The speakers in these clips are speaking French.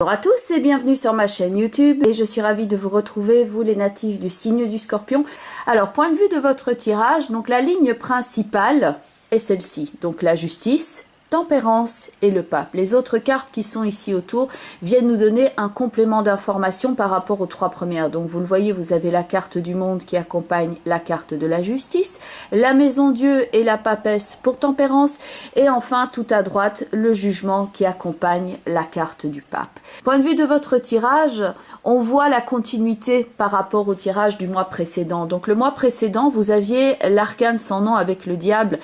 Bonjour à tous et bienvenue sur ma chaîne YouTube et je suis ravie de vous retrouver, vous les natifs du signe du Scorpion. Alors, point de vue de votre tirage, donc la ligne principale est celle-ci, donc la justice, tempérance et le pape. Les autres cartes qui sont ici autour viennent nous donner un complément d'information par rapport aux trois premières. Donc vous le voyez, vous avez la carte du monde qui accompagne la carte de la justice, la maison Dieu et la papesse pour tempérance, et enfin tout à droite le jugement qui accompagne la carte du pape. Point de vue de votre tirage, on voit la continuité par rapport au tirage du mois précédent. Donc le mois précédent, vous aviez l'arcane sans nom avec le diable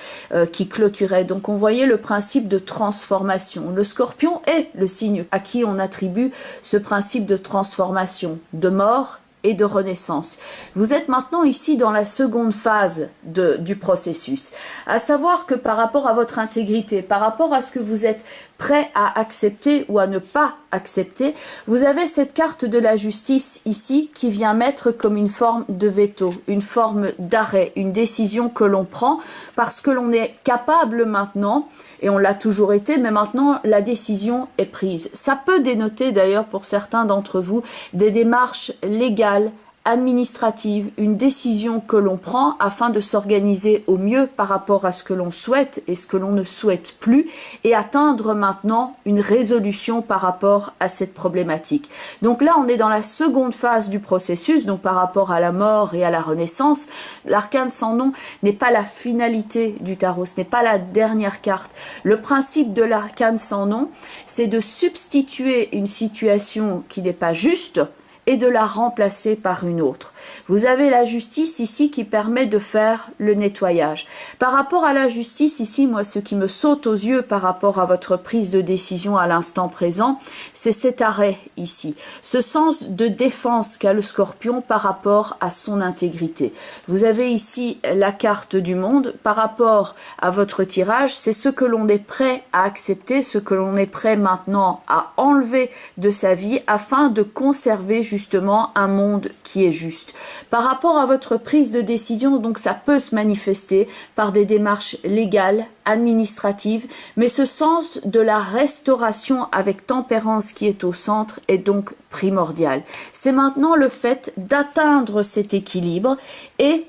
qui clôturait. Donc on voyait le principe de transformation. Le Scorpion est le signe à qui on attribue ce principe de transformation, de mort et de renaissance. Vous êtes maintenant ici dans la seconde phase du processus, à savoir que par rapport à votre intégrité, par rapport à ce que vous êtes prêt à accepter ou à ne pas accepter, vous avez cette carte de la justice ici qui vient mettre comme une forme de veto, une forme d'arrêt, une décision que l'on prend parce que l'on est capable maintenant, et on l'a toujours été, mais maintenant la décision est prise. Ça peut dénoter d'ailleurs pour certains d'entre vous des démarches légales, administrative, une décision que l'on prend afin de s'organiser au mieux par rapport à ce que l'on souhaite et ce que l'on ne souhaite plus et atteindre maintenant une résolution par rapport à cette problématique. Donc là, on est dans la seconde phase du processus, donc par rapport à la mort et à la renaissance. L'arcane sans nom n'est pas la finalité du tarot, ce n'est pas la dernière carte. Le principe de l'arcane sans nom, c'est de substituer une situation qui n'est pas juste et de la remplacer par une autre. Vous avez la justice ici qui permet de faire le nettoyage. Par rapport à la justice ici, moi ce qui me saute aux yeux par rapport à votre prise de décision à l'instant présent, c'est cet arrêt ici. Ce sens de défense qu'a le Scorpion par rapport à son intégrité. Vous avez ici la carte du monde. Par rapport à votre tirage, c'est ce que l'on est prêt à accepter, ce que l'on est prêt maintenant à enlever de sa vie afin de conserver justement un monde qui est juste. Par rapport à votre prise de décision, donc ça peut se manifester par des démarches légales, administratives, mais ce sens de la restauration avec tempérance qui est au centre est donc primordial. C'est maintenant le fait d'atteindre cet équilibre et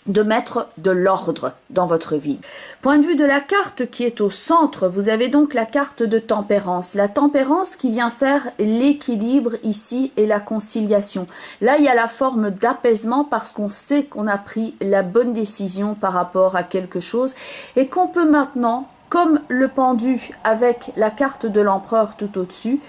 de mettre de l'ordre dans votre vie. Point de vue de la carte qui est au centre, vous avez donc la carte de tempérance. La tempérance qui vient faire l'équilibre ici et la conciliation. Là, il y a la forme d'apaisement parce qu'on sait qu'on a pris la bonne décision par rapport à quelque chose et qu'on peut maintenant, comme le pendu avec la carte de l'empereur tout au-dessus,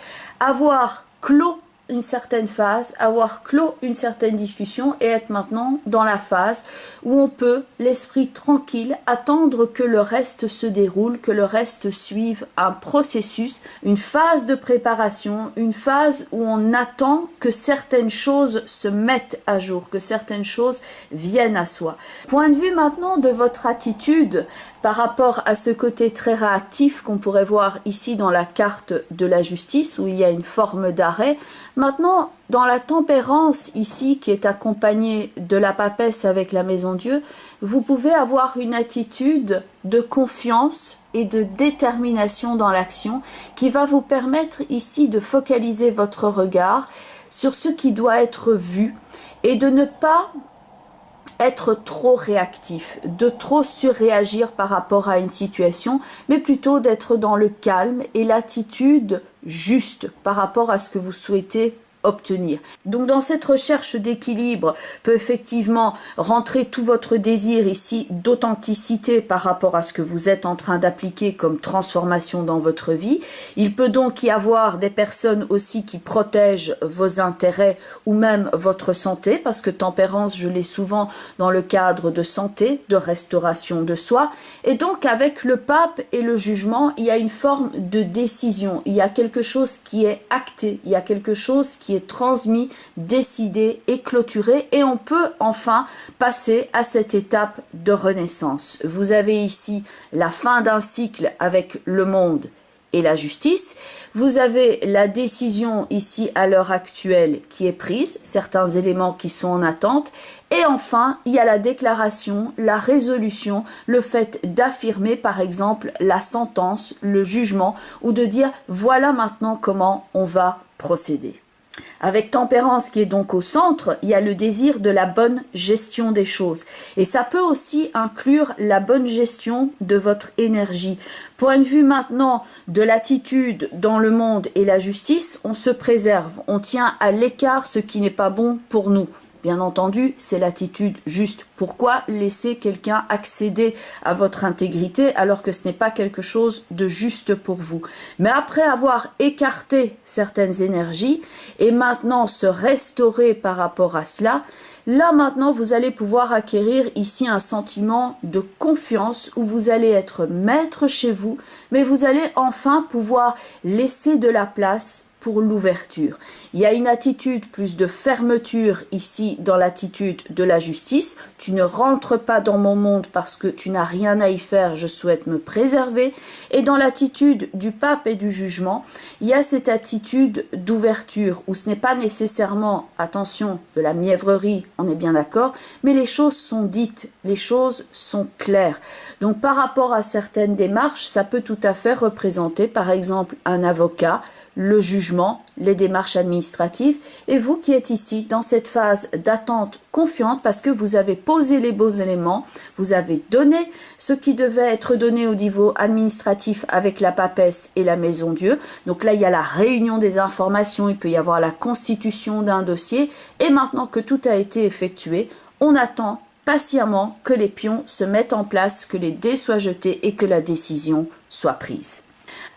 avoir clos une certaine phase, avoir clos une certaine discussion et être maintenant dans la phase où on peut, l'esprit tranquille, attendre que le reste se déroule, que le reste suive un processus, une phase de préparation, une phase où on attend que certaines choses se mettent à jour, que certaines choses viennent à soi. Point de vue maintenant de votre attitude par rapport à ce côté très réactif qu'on pourrait voir ici dans la carte de la justice où il y a une forme d'arrêt. Maintenant, dans la tempérance ici qui est accompagnée de la papesse avec la maison Dieu, vous pouvez avoir une attitude de confiance et de détermination dans l'action qui va vous permettre ici de focaliser votre regard sur ce qui doit être vu et de ne pas être trop réactif, de trop surréagir par rapport à une situation, mais plutôt d'être dans le calme et l'attitude juste par rapport à ce que vous souhaitez obtenir. Donc dans cette recherche d'équilibre peut effectivement rentrer tout votre désir ici d'authenticité par rapport à ce que vous êtes en train d'appliquer comme transformation dans votre vie. Il peut donc y avoir des personnes aussi qui protègent vos intérêts ou même votre santé, parce que tempérance, je l'ai souvent dans le cadre de santé, de restauration de soi. Et donc avec le pape et le jugement, il y a une forme de décision, il y a quelque chose qui est acté, il y a quelque chose qui est transmis, décidé et clôturé, et on peut enfin passer à cette étape de renaissance. Vous avez ici la fin d'un cycle avec le monde et la justice. Vous avez la décision ici à l'heure actuelle qui est prise, certains éléments qui sont en attente. Et enfin, il y a la déclaration, la résolution, le fait d'affirmer par exemple la sentence, le jugement ou de dire voilà maintenant comment on va procéder. Avec tempérance qui est donc au centre, il y a le désir de la bonne gestion des choses. Et ça peut aussi inclure la bonne gestion de votre énergie. Point de vue maintenant de l'attitude dans le monde et la justice, on se préserve, on tient à l'écart ce qui n'est pas bon pour nous. Bien entendu, c'est l'attitude juste. Pourquoi laisser quelqu'un accéder à votre intégrité alors que ce n'est pas quelque chose de juste pour vous? Mais après avoir écarté certaines énergies et maintenant se restaurer par rapport à cela, là maintenant vous allez pouvoir acquérir ici un sentiment de confiance où vous allez être maître chez vous, mais vous allez enfin pouvoir laisser de la place pour l'ouverture. Il y a une attitude plus de fermeture ici dans l'attitude de la justice. Tu ne rentres pas dans mon monde parce que tu n'as rien à y faire, je souhaite me préserver. Et dans l'attitude du pape et du jugement, il y a cette attitude d'ouverture où ce n'est pas nécessairement, attention, de la mièvrerie, on est bien d'accord, mais les choses sont dites, les choses sont claires. Donc par rapport à certaines démarches, ça peut tout à fait représenter par exemple un avocat, le jugement, les démarches administratives et vous qui êtes ici dans cette phase d'attente confiante parce que vous avez posé les beaux éléments, vous avez donné ce qui devait être donné au niveau administratif avec la papesse et la maison Dieu. Donc là, il y a la réunion des informations, il peut y avoir la constitution d'un dossier et maintenant que tout a été effectué, on attend patiemment que les pions se mettent en place, que les dés soient jetés et que la décision soit prise.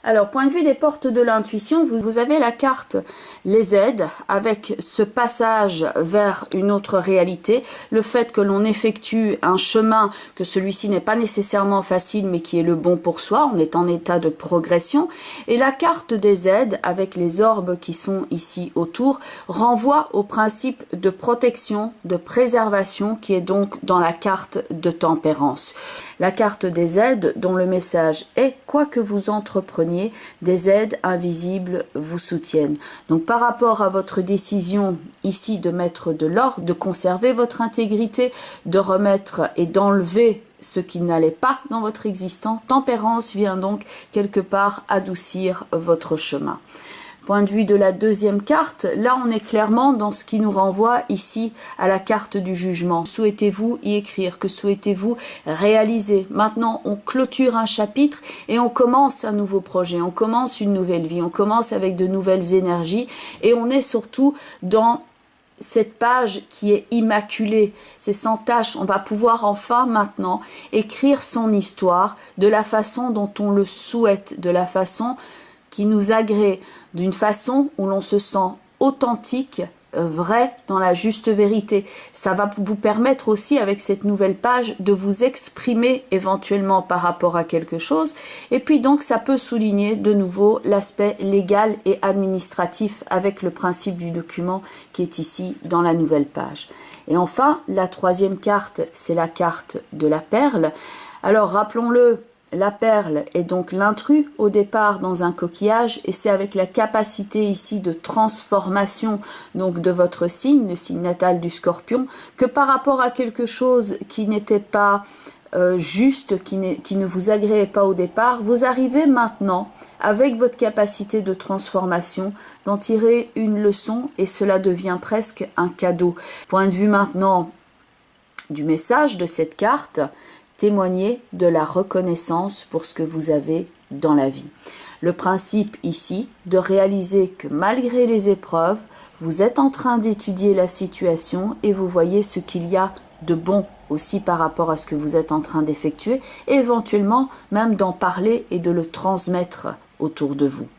Alors, point de vue des portes de l'intuition, vous avez la carte les aides avec ce passage vers une autre réalité, le fait que l'on effectue un chemin, que celui-ci n'est pas nécessairement facile mais qui est le bon pour soi, on est en état de progression, et la carte des aides avec les orbes qui sont ici autour renvoie au principe de protection, de préservation qui est donc dans la carte de tempérance. La carte des aides dont le message est « Quoi que vous entrepreniez, des aides invisibles vous soutiennent ». Donc par rapport à votre décision ici de mettre de l'ordre, de conserver votre intégrité, de remettre et d'enlever ce qui n'allait pas dans votre existence, tempérance vient donc quelque part adoucir votre chemin. Point de vue de la deuxième carte, là on est clairement dans ce qui nous renvoie ici à la carte du jugement. Souhaitez-vous y écrire? Que souhaitez-vous réaliser? Maintenant on clôture un chapitre et on commence un nouveau projet, on commence une nouvelle vie, on commence avec de nouvelles énergies et on est surtout dans cette page qui est immaculée, c'est sans tache. On va pouvoir enfin maintenant écrire son histoire de la façon dont on le souhaite, de la façon qui nous agrée, d'une façon où l'on se sent authentique, vrai, dans la juste vérité. Ça va vous permettre aussi, avec cette nouvelle page, de vous exprimer éventuellement par rapport à quelque chose. Et puis donc, ça peut souligner de nouveau l'aspect légal et administratif avec le principe du document qui est ici dans la nouvelle page. Et enfin, la troisième carte, c'est la carte de la perle. Alors, rappelons-le, la perle est donc l'intrus au départ dans un coquillage et c'est avec la capacité ici de transformation donc de votre signe, le signe natal du Scorpion, que par rapport à quelque chose qui n'était pas juste, qui ne vous agréait pas au départ, vous arrivez maintenant avec votre capacité de transformation d'en tirer une leçon et cela devient presque un cadeau. Point de vue maintenant du message de cette carte, témoigner de la reconnaissance pour ce que vous avez dans la vie. Le principe ici de réaliser que malgré les épreuves, vous êtes en train d'étudier la situation et vous voyez ce qu'il y a de bon aussi par rapport à ce que vous êtes en train d'effectuer et éventuellement même d'en parler et de le transmettre autour de vous.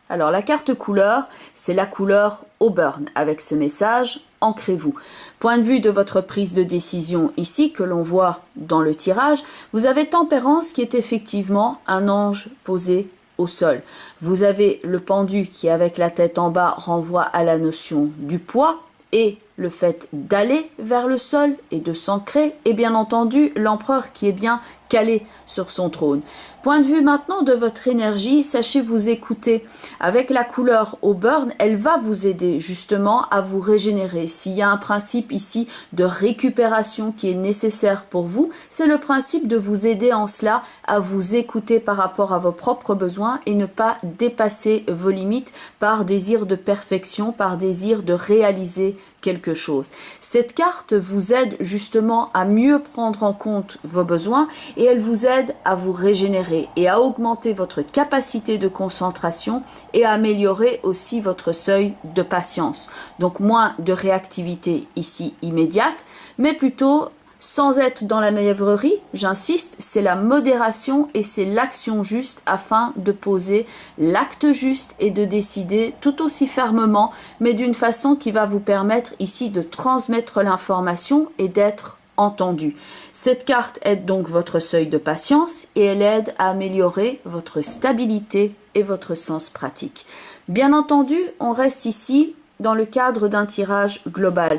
Alors la carte couleur, c'est la couleur Auburn avec ce message, ancrez-vous. Point de vue de votre prise de décision ici que l'on voit dans le tirage, vous avez tempérance qui est effectivement un ange posé au sol. Vous avez le pendu qui avec la tête en bas renvoie à la notion du poids et le fait d'aller vers le sol et de s'ancrer et bien entendu l'empereur qui est bien calé sur son trône. Point de vue maintenant de votre énergie, sachez vous écouter. Avec la couleur Auburn, elle va vous aider justement à vous régénérer. S'il y a un principe ici de récupération qui est nécessaire pour vous, c'est le principe de vous aider en cela à vous écouter par rapport à vos propres besoins et ne pas dépasser vos limites par désir de perfection, par désir de réaliser quelque chose. Cette carte vous aide justement à mieux prendre en compte vos besoins et elle vous aide à vous régénérer et à augmenter votre capacité de concentration et à améliorer aussi votre seuil de patience. Donc moins de réactivité ici immédiate, mais plutôt sans être dans la mièvrerie, j'insiste, c'est la modération et c'est l'action juste afin de poser l'acte juste et de décider tout aussi fermement, mais d'une façon qui va vous permettre ici de transmettre l'information et d'être entendu. Cette carte aide donc votre seuil de patience et elle aide à améliorer votre stabilité et votre sens pratique. Bien entendu, on reste ici dans le cadre d'un tirage global.